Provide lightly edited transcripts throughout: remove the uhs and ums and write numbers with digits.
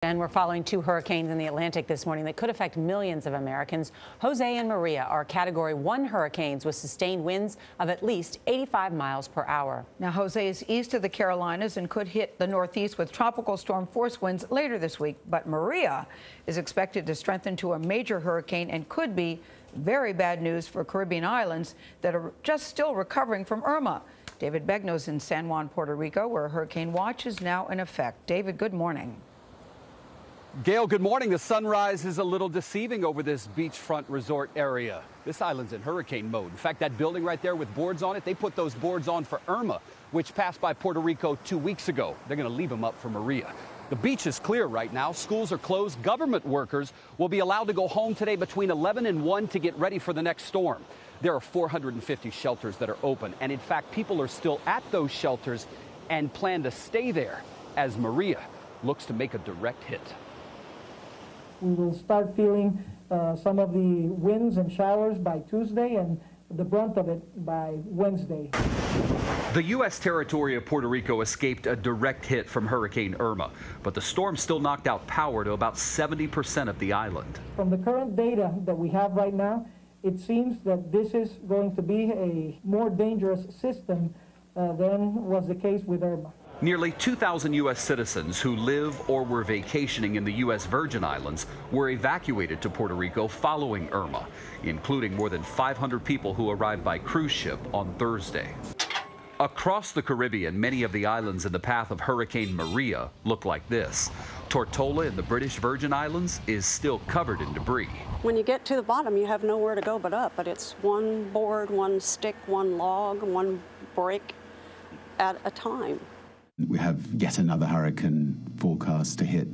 And we're following two hurricanes in the Atlantic this morning that could affect millions of Americans. Jose and Maria are Category 1 hurricanes with sustained winds of at least 85 miles per hour. Now, Jose is east of the Carolinas and could hit the Northeast with tropical storm force winds later this week. But Maria is expected to strengthen to a major hurricane and could be very bad news for Caribbean islands that are just still recovering from Irma. David Begnaud in San Juan, Puerto Rico, where hurricane watch is now in effect. David, good morning. Gayle, good morning. The sunrise is a little deceiving over this beachfront resort area. This island's in hurricane mode. In fact, that building right there with boards on it, they put those boards on for Irma, which passed by Puerto Rico 2 weeks ago. They're going to leave them up for Maria. The beach is clear right now. Schools are closed. Government workers will be allowed to go home today between 11 and 1 to get ready for the next storm. There are 450 shelters that are open. And in fact, people are still at those shelters and plan to stay there as Maria looks to make a direct hit. We will start feeling some of the winds and showers by Tuesday and the brunt of it by Wednesday. The U.S. territory of Puerto Rico escaped a direct hit from Hurricane Irma, but the storm still knocked out power to about 70% of the island. From the current data that we have right now, it seems that this is going to be a more dangerous system than was the case with Irma. Nearly 2,000 U.S. citizens who live or were vacationing in the U.S. Virgin Islands were evacuated to Puerto Rico following Irma, including more than 500 people who arrived by cruise ship on Thursday. Across the Caribbean, many of the islands in the path of Hurricane Maria look like this. Tortola in the British Virgin Islands is still covered in debris. When you get to the bottom, you have nowhere to go but up, but it's one board, one stick, one log, one brick at a time. We have yet another hurricane forecast to hit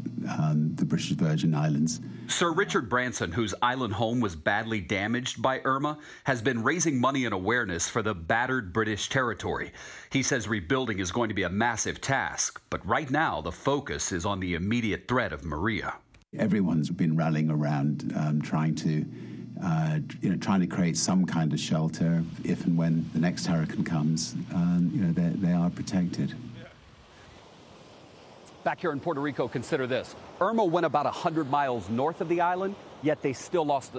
the British Virgin Islands. Sir Richard Branson, whose island home was badly damaged by Irma, has been raising money and awareness for the battered British territory. He says rebuilding is going to be a massive task, but right now the focus is on the immediate threat of Maria. Everyone's been rallying around trying to create some kind of shelter if and when the next hurricane comes. They are protected. Back here in Puerto Rico, consider this. Irma went about 100 miles north of the island, yet they still lost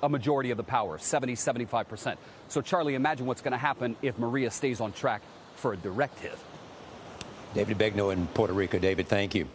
a majority of the power, 75%. So, Charlie, imagine what's going to happen if Maria stays on track for a direct hit. David Begnaud in Puerto Rico. David, thank you.